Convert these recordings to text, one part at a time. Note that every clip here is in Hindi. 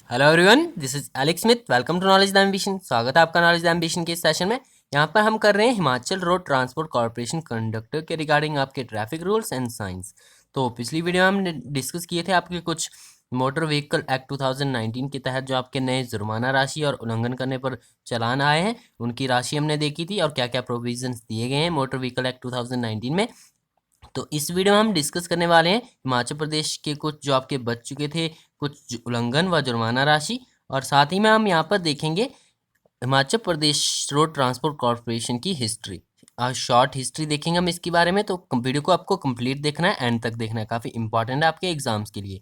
Hello everyone, this is Alex Smith. Welcome to knowledge the ambition. स्वागत है आपका नॉलेज द एम्बिशन के इस सेशन में। यहाँ पर हम कर रहे हैं Himachal road transport corporation conductor के रिगार्डिंग आपके ट्रैफिक रूल्स एंड साइंस। तो पिछली वीडियो में हमने डिस्कस किए थे आपके कुछ मोटर व्हीकल एक्ट 2019 के तहत जो आपके नए जुर्माना राशि और उल्लंघन करने पर चालान आए हैं उनकी राशि हमने देखी थी और क्या क्या प्रोविजंस दिए गए हैं मोटर व्हीकल एक्ट 2019 में। तो इस वीडियो में हम डिस्कस करने वाले हैं हिमाचल प्रदेश के कुछ जो आपके बच चुके थे कुछ उल्लंघन व जुर्माना राशि, और साथ ही में हम यहाँ पर देखेंगे Himachal Pradesh road transport corporation की हिस्ट्री। शॉर्ट हिस्ट्री देखेंगे हम इसके बारे में। तो वीडियो को आपको कंप्लीट देखना है, एंड तक देखना है, काफ़ी इंपॉर्टेंट है आपके एग्जाम्स के लिए।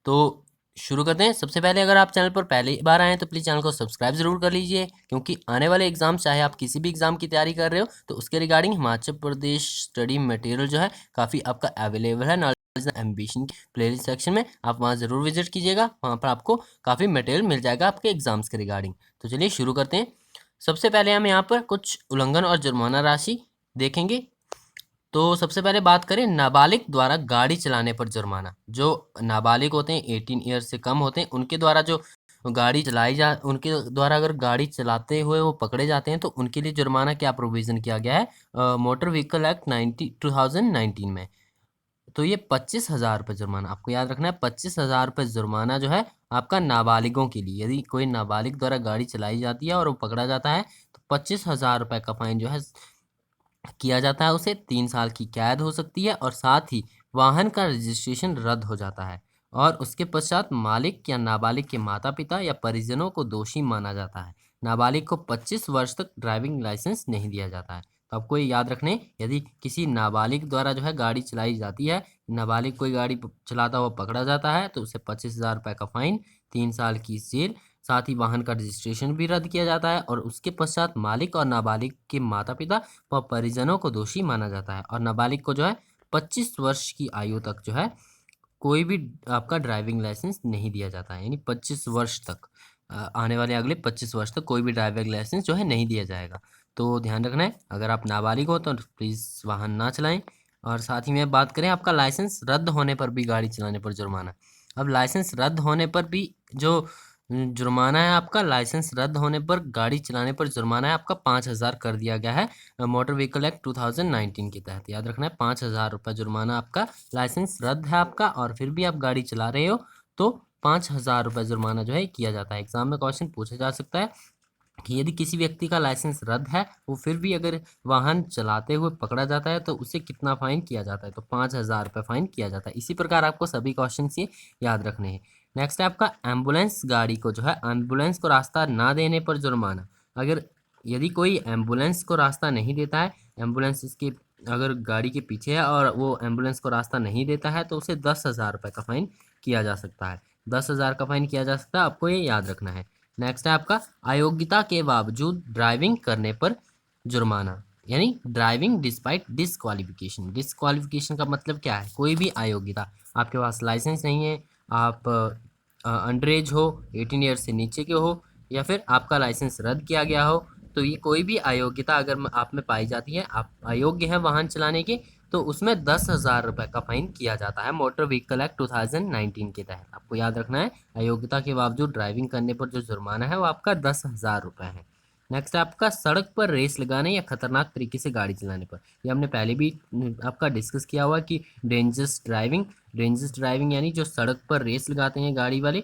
तो शुरू करते हैं। सबसे पहले अगर आप चैनल पर पहली बार आए तो प्लीज़ चैनल को सब्सक्राइब जरूर कर लीजिए, क्योंकि आने वाले एग्जाम चाहे आप किसी भी एग्जाम की तैयारी कर रहे हो तो उसके regarding Himachal Pradesh study material जो है काफ़ी आपका अवेलेबल है नॉलेज एम्बिशन प्लेलिस्ट सेक्शन में। आप वहाँ ज़रूर विजिट कीजिएगा, वहाँ पर आपको काफ़ी मटेरियल मिल जाएगा आपके एग्जाम्स के रिगार्डिंग। तो चलिए शुरू करते हैं। सबसे पहले हम यहाँ पर कुछ उल्लंघन और जुर्माना राशि देखेंगे। तो सबसे पहले बात करें नाबालिग द्वारा गाड़ी चलाने पर जुर्माना। जो नाबालिग होते हैं 18 ईयर से कम होते हैं उनके द्वारा जो गाड़ी चलाई जा उनके द्वारा अगर गाड़ी चलाते हुए वो पकड़े जाते हैं तो उनके लिए जुर्माना क्या प्रोविज़न किया गया है मोटर व्हीकल एक्ट 2019 में। तो ये 25,000 रुपये जुर्माना आपको याद रखना है। 25,000 रुपये जुर्माना जो है आपका नाबालिगों के लिए। यदि कोई नाबालिग द्वारा गाड़ी चलाई जाती है और वो पकड़ा जाता है तो 25,000 रुपये का फाइन जो है किया जाता है। उसे 3 साल की कैद हो सकती है और साथ ही वाहन का रजिस्ट्रेशन रद्द हो जाता है। और उसके पश्चात मालिक या नाबालिग के माता पिता या परिजनों को दोषी माना जाता है। नाबालिग को 25 वर्ष तक ड्राइविंग लाइसेंस नहीं दिया जाता है। तो आपको ये याद रखने, यदि किसी नाबालिग द्वारा जो है गाड़ी चलाई जाती है, नाबालिग कोई गाड़ी चलाता हुआ पकड़ा जाता है तो उसे 25,000 रुपये का फाइन, 3 साल की जेल, साथ ही वाहन का रजिस्ट्रेशन भी रद्द किया जाता है। और उसके पश्चात मालिक और नाबालिग के माता पिता व परिजनों को दोषी माना जाता है। और नाबालिग को जो है 25 वर्ष की आयु तक जो है कोई भी आपका ड्राइविंग लाइसेंस नहीं दिया जाता है। यानी 25 वर्ष तक, आने वाले अगले 25 वर्ष तक कोई भी ड्राइविंग लाइसेंस जो है नहीं दिया जाएगा। तो ध्यान रखना है, अगर आप नाबालिग हो तो प्लीज़ वाहन ना चलाएं। और साथ ही में बात करें आपका लाइसेंस रद्द होने पर भी गाड़ी चलाने पर जुर्माना। अब लाइसेंस रद्द होने पर भी जो जुर्माना है आपका, लाइसेंस रद्द होने पर गाड़ी चलाने पर जुर्माना है आपका 5,000 कर दिया गया है मोटर व्हीकल एक्ट 2019 के तहत। याद रखना है 5,000 रुपये जुर्माना आपका। लाइसेंस रद्द है आपका और फिर भी आप गाड़ी चला रहे हो तो 5,000 रुपये जुर्माना जो है किया जाता है। एग्जाम में क्वेश्चन पूछा जा सकता है कि यदि किसी व्यक्ति का लाइसेंस रद्द है वो फिर भी अगर वाहन चलाते हुए पकड़ा जाता है तो उसे कितना फाइन किया जाता है, तो 5,000 रुपये फाइन किया जाता है। इसी प्रकार आपको सभी क्वेश्चन ये याद रखने हैं। नेक्स्ट है आपका एम्बुलेंस गाड़ी को जो है एम्बुलेंस को रास्ता ना देने पर जुर्माना। अगर यदि कोई एम्बुलेंस को रास्ता नहीं देता है, एम्बुलेंस इसके अगर गाड़ी के पीछे है और वो एम्बुलेंस को रास्ता नहीं देता है तो उसे 10,000 रुपये का फाइन किया जा सकता है। 10,000 का फाइन किया जा सकता है, आपको ये याद रखना है। नेक्स्ट है आपका अयोग्यता के बावजूद ड्राइविंग करने पर जुर्माना, यानी ड्राइविंग डिस्पाइट डिसक्वालिफिकेशन। डिसक्वालिफिकेशन का मतलब क्या है? कोई भी अयोग्यता, आपके पास लाइसेंस नहीं है, आप अंडर एज हो, 18 ईयर से नीचे के हो, या फिर आपका लाइसेंस रद्द किया गया हो, तो ये कोई भी अयोग्यता अगर आप में पाई जाती है, आप अयोग्य हैं वाहन चलाने के, तो उसमें 10,000 रुपये का फाइन किया जाता है मोटर व्हीकल एक्ट 2019 के तहत। आपको याद रखना है, अयोग्यता के बावजूद ड्राइविंग करने पर जो जुर्माना है वो आपका 10,000 रुपये है। नेक्स्ट आपका सड़क पर रेस लगाने या खतरनाक तरीके से गाड़ी चलाने पर। ये हमने पहले भी आपका डिस्कस किया हुआ कि डेंजरस ड्राइविंग यानी जो सड़क पर रेस लगाते हैं गाड़ी वाले।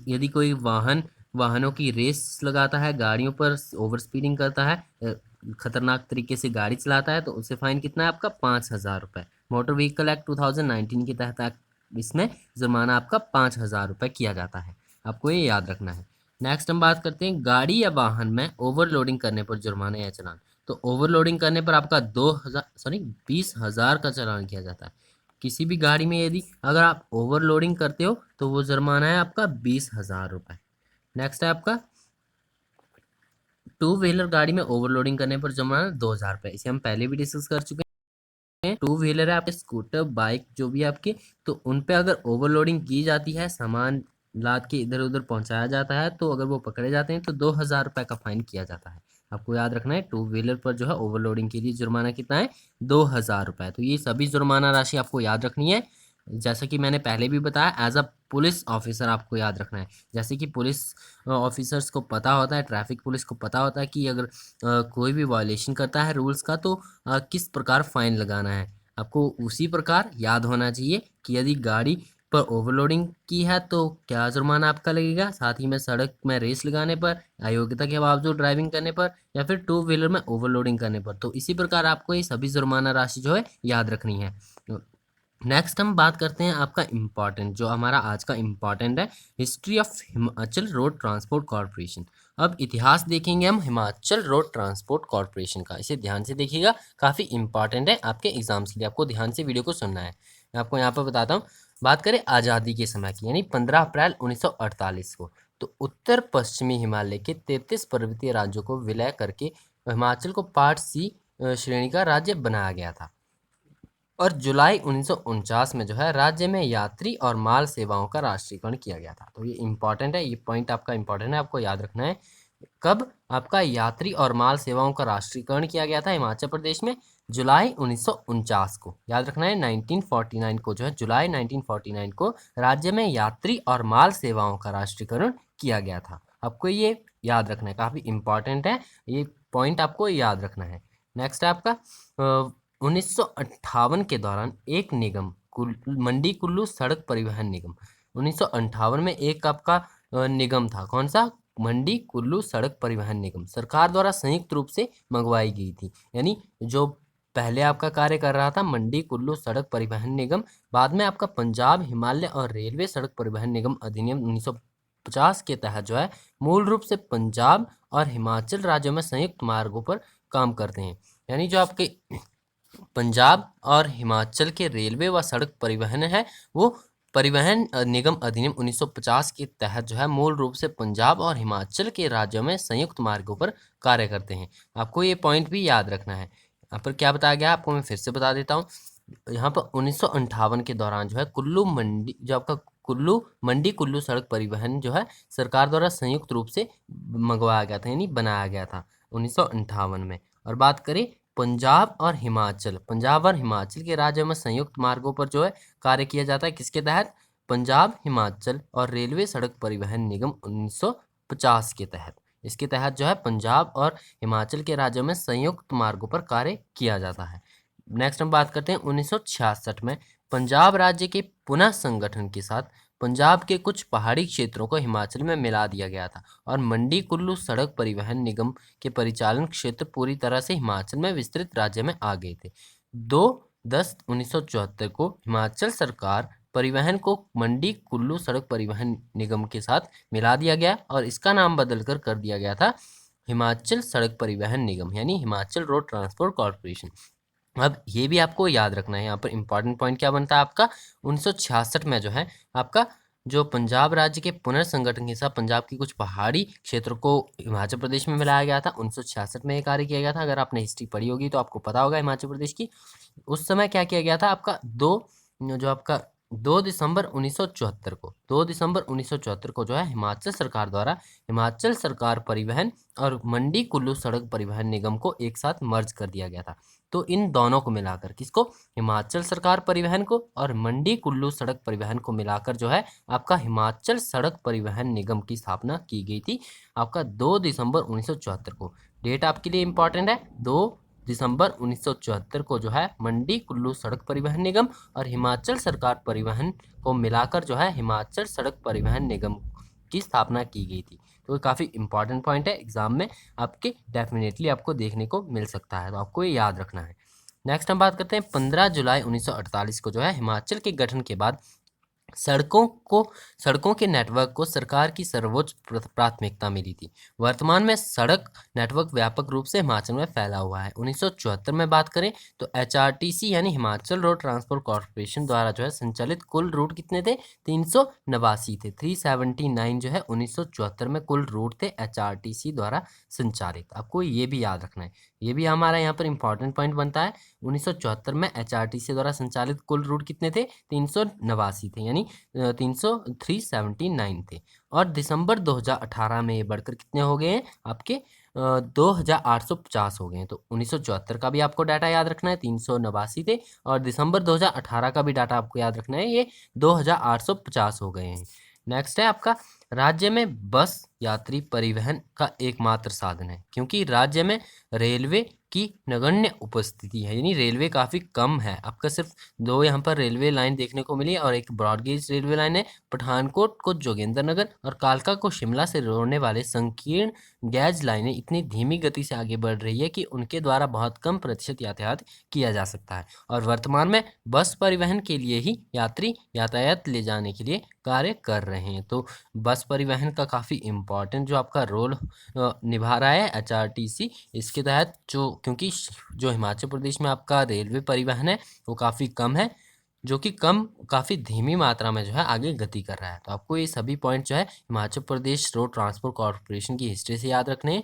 यदि कोई वाहनों की रेस लगाता है, गाड़ियों पर ओवर स्पीडिंग करता है, खतरनाक तरीके से गाड़ी चलाता है, तो उसे फाइन कितना है आपका 5,000 रुपये। मोटर व्हीकल एक्ट 2019 के तहत इसमें जुर्माना आपका 5,000 रुपये किया जाता है। आपको ये याद रखना है। नेक्स्ट हम बात करते हैं गाड़ी या वाहन में ओवरलोडिंग करने पर जुर्माना या चालान। तो ओवरलोडिंग करने पर आपका 20,000 का चालान किया जाता है। किसी भी गाड़ी में यदि अगर आप ओवरलोडिंग करते हो तो वो जुर्माना है आपका 20,000 रुपये। नेक्स्ट है आपका टू व्हीलर गाड़ी में ओवरलोडिंग करने पर जुर्माना 2,000 रुपये। इसे हम पहले भी डिस्कस कर चुके हैं। टू व्हीलर है आपके, स्कूटर बाइक जो भी आपके, तो उन पे अगर ओवरलोडिंग की जाती है, सामान लाद के इधर उधर पहुंचाया जाता है, तो अगर वो पकड़े जाते हैं तो 2,000 रुपये का फाइन किया जाता है। आपको याद रखना है, टू व्हीलर पर जो है ओवरलोडिंग के लिए जुर्माना कितना है, 2,000 रुपये। तो ये सभी जुर्माना राशि आपको याद रखनी है। जैसा कि मैंने पहले भी बताया, एज अ पुलिस ऑफिसर आपको याद रखना है। जैसे कि पुलिस ऑफिसर्स को पता होता है, ट्रैफिक पुलिस को पता होता है कि अगर कोई भी वायलेशन करता है रूल्स का तो किस प्रकार फाइन लगाना है। आपको उसी प्रकार याद होना चाहिए कि यदि गाड़ी पर ओवरलोडिंग की है तो क्या जुर्माना आपका लगेगा, साथ ही में सड़क में रेस लगाने पर, अयोग्यता के बावजूद ड्राइविंग करने पर, या फिर टू व्हीलर में ओवरलोडिंग करने पर। तो इसी प्रकार आपको ये सभी जुर्माना राशि जो है याद रखनी है। नेक्स्ट हम बात करते हैं आपका इम्पॉर्टेंट, जो हमारा आज का इम्पॉर्टेंट है, history of Himachal road transport corporation. अब इतिहास देखेंगे हम हिमाचल रोड ट्रांसपोर्ट कॉर्पोरेशन का। इसे ध्यान से देखिएगा, काफ़ी इंपॉर्टेंट है आपके एग्जाम्स के लिए, आपको ध्यान से वीडियो को सुनना है। मैं आपको यहाँ पर बताता हूँ। बात करें आज़ादी के समय की, यानी 15 अप्रैल 1948 को, तो उत्तर पश्चिमी हिमालय के 33 पर्वतीय राज्यों को विलय करके हिमाचल को पार्ट सी श्रेणी का राज्य बनाया गया था। और जुलाई 1949 में जो है राज्य में यात्री और माल सेवाओं का राष्ट्रीयकरण किया गया था। तो ये इंपॉर्टेंट है, ये पॉइंट आपका इंपॉर्टेंट है, आपको याद रखना है। कब आपका यात्री और माल सेवाओं का राष्ट्रीयकरण किया गया था हिमाचल प्रदेश में? जुलाई 1949 को, याद रखना है। 1949 को जो है, जुलाई 1949 को राज्य में यात्री और माल सेवाओं का राष्ट्रीयकरण किया गया था। आपको ये याद रखना है, काफ़ी इंपॉर्टेंट है, ये पॉइंट आपको याद रखना है। नेक्स्ट है आपका 1958 के दौरान एक निगम मंडी कुल्लू सड़क परिवहन निगम, 1958 में एक आपका निगम था, कौन सा? मंडी कुल्लू सड़क परिवहन निगम, सरकार द्वारा संयुक्त रूप से मंगवाई गई थी। यानी जो पहले आपका कार्य कर रहा था मंडी कुल्लू सड़क परिवहन निगम, बाद में आपका पंजाब हिमालय और रेलवे सड़क परिवहन निगम अधिनियम 1950 के तहत जो है मूल रूप से पंजाब और हिमाचल राज्यों में संयुक्त मार्गों पर काम करते हैं। यानी जो आपके पंजाब और हिमाचल के रेलवे व सड़क परिवहन है, वो परिवहन निगम अधिनियम 1950 के तहत जो है मूल रूप से पंजाब और हिमाचल के राज्यों में संयुक्त मार्गों पर कार्य करते हैं। आपको ये पॉइंट भी याद रखना है। यहाँ पर क्या बताया गया आपको मैं फिर से बता देता हूँ। यहाँ पर 1958 के दौरान जो है कुल्लू मंडी, जो आपका कुल्लू मंडी कुल्लू सड़क परिवहन जो है सरकार द्वारा संयुक्त रूप से मंगवाया गया था, यानी बनाया गया था 1958 में। और बात करें पंजाब और हिमाचल के राज्यों में संयुक्त मार्गों पर जो है कार्य किया जाता है, किसके तहत? पंजाब हिमाचल और रेलवे सड़क परिवहन निगम 1950 के तहत। इसके तहत जो है पंजाब और हिमाचल के राज्यों में संयुक्त मार्गों पर कार्य किया जाता है। नेक्स्ट हम बात करते हैं 1966 में पंजाब राज्य के पुनः संगठन के साथ पंजाब के कुछ पहाड़ी क्षेत्रों को हिमाचल में मिला दिया गया था और मंडी कुल्लू सड़क परिवहन निगम के परिचालन क्षेत्र पूरी तरह से हिमाचल में विस्तृत राज्य में आ गए थे। 2/10/1974 को हिमाचल सरकार परिवहन को मंडी कुल्लू सड़क परिवहन निगम के साथ मिला दिया गया और इसका नाम बदलकर कर दिया गया था हिमाचल सड़क परिवहन निगम, यानी हिमाचल रोड ट्रांसपोर्ट कॉर्पोरेशन। अब ये भी आपको याद रखना है, यहाँ पर इंपॉर्टेंट पॉइंट क्या बनता है आपका? 1966 में जो है आपका जो पंजाब राज्य के पुनर्संगठन के साथ पंजाब की कुछ पहाड़ी क्षेत्र को हिमाचल प्रदेश में मिलाया गया था। 1966 में ये कार्य किया गया था। अगर आपने हिस्ट्री पढ़ी होगी तो आपको पता होगा हिमाचल प्रदेश की। उस समय क्या किया गया था आपका, 2 दिसंबर 1974 को, 2 दिसंबर 1974 को जो है हिमाचल सरकार द्वारा हिमाचल सरकार परिवहन और मंडी कुल्लू सड़क परिवहन निगम को एक साथ मर्ज कर दिया गया था। तो इन दोनों को मिलाकर, किसको? हिमाचल सरकार परिवहन को और मंडी कुल्लू सड़क परिवहन को मिलाकर जो है आपका हिमाचल सड़क परिवहन निगम की स्थापना की गई थी आपका 2 दिसंबर 1974 को। डेट आपके लिए इंपॉर्टेंट है, 2 दिसंबर 1974 को जो है मंडी कुल्लू सड़क परिवहन निगम और हिमाचल सरकार परिवहन को मिलाकर जो है हिमाचल सड़क परिवहन निगम की स्थापना की गई थी। तो ये काफ़ी इंपॉर्टेंट पॉइंट है, एग्जाम में आपके डेफिनेटली आपको देखने को मिल सकता है, तो आपको ये याद रखना है। नेक्स्ट हम बात करते हैं 15 जुलाई 1948 को जो है हिमाचल के गठन के बाद सड़कों के नेटवर्क को सरकार की सर्वोच्च प्राथमिकता मिली थी। वर्तमान में सड़क नेटवर्क व्यापक रूप से हिमाचल में फैला हुआ है। 1974 में बात करें तो HRTC यानी हिमाचल रोड ट्रांसपोर्ट कॉर्पोरेशन द्वारा जो है संचालित कुल रूट कितने थे? 389 थे। 379 जो है 1974 में कुल रूट थे HRTC द्वारा संचालित। आपको ये भी याद रखना है। ये भी हमारा यहाँ पर इंपॉर्टेंट पॉइंट बनता है। 1974 में एचआरटीसी द्वारा संचालित कुल रूट कितने थे? 389 थे, यानी 379 थे। और दिसंबर 2018 में ये बढ़कर कितने हो गए हैं आपके 2850 हो गए हैं। तो 1974 का भी आपको डाटा याद रखना है, 389 थे, और दिसंबर 2018 का भी डाटा आपको याद रखना है, ये 2850 हो गए हैं। नेक्स्ट है आपका, राज्य में बस यात्री परिवहन का एकमात्र साधन है, क्योंकि राज्य में रेलवे की नगण्य उपस्थिति है, यानी रेलवे काफ़ी कम है। आपका सिर्फ 2 यहाँ पर रेलवे लाइन देखने को मिली और एक ब्रॉडगेज रेलवे लाइन है। पठानकोट को जोगिंदरनगर और कालका को शिमला से जोड़ने वाले संकीर्ण गैज लाइनें इतनी धीमी गति से आगे बढ़ रही है कि उनके द्वारा बहुत कम प्रतिशत यातायात किया जा सकता है, और वर्तमान में बस परिवहन के लिए ही यात्री यातायात ले जाने के लिए कार्य कर रहे हैं। तो बस परिवहन का काफ़ी इम्पॉर्टेंट जो आपका रोल निभा रहा है एचआरटीसी। इसके तहत क्योंकि जो हिमाचल प्रदेश में आपका रेलवे परिवहन है वो काफ़ी कम है, जो कि काफ़ी धीमी मात्रा में जो है आगे गति कर रहा है। तो आपको ये सभी पॉइंट जो है Himachal Pradesh road transport corporation की हिस्ट्री से याद रखने हैं।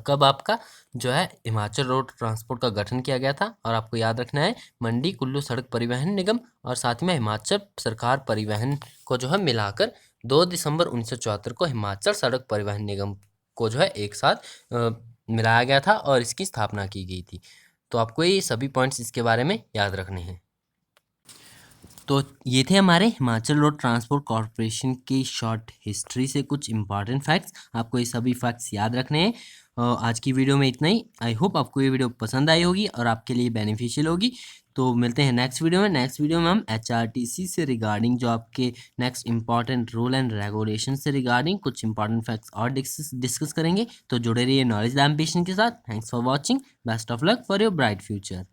कब आपका जो है हिमाचल रोड ट्रांसपोर्ट का गठन किया गया था, और आपको याद रखना है मंडी कुल्लू सड़क परिवहन निगम और साथ में हिमाचल सरकार परिवहन को जो है मिलाकर 2 दिसंबर 1974 को हिमाचल सड़क परिवहन निगम को जो है एक साथ मिलाया गया था और इसकी स्थापना की गई थी। तो आपको ये सभी पॉइंट्स इसके बारे में याद रखने हैं। तो ये थे हमारे हिमाचल रोड ट्रांसपोर्ट कॉर्पोरेशन की शॉर्ट हिस्ट्री से कुछ इंपॉर्टेंट फैक्ट्स। आपको ये सभी फैक्ट्स याद रखने हैं। आज की वीडियो में इतना ही। आई होप आपको ये वीडियो पसंद आई होगी और आपके लिए बेनिफिशियल होगी। तो मिलते हैं नेक्स्ट वीडियो में। नेक्स्ट वीडियो में हम एचआरटीसी से रिगार्डिंग जो आपके next important rule and regulation से रिगार्डिंग कुछ इंपॉर्टेंट फैक्ट्स और डिस्कस करेंगे। तो जुड़े रहिए नॉलेज द एम्बिशन के साथ। Thanks for watching. Best of luck for your bright future.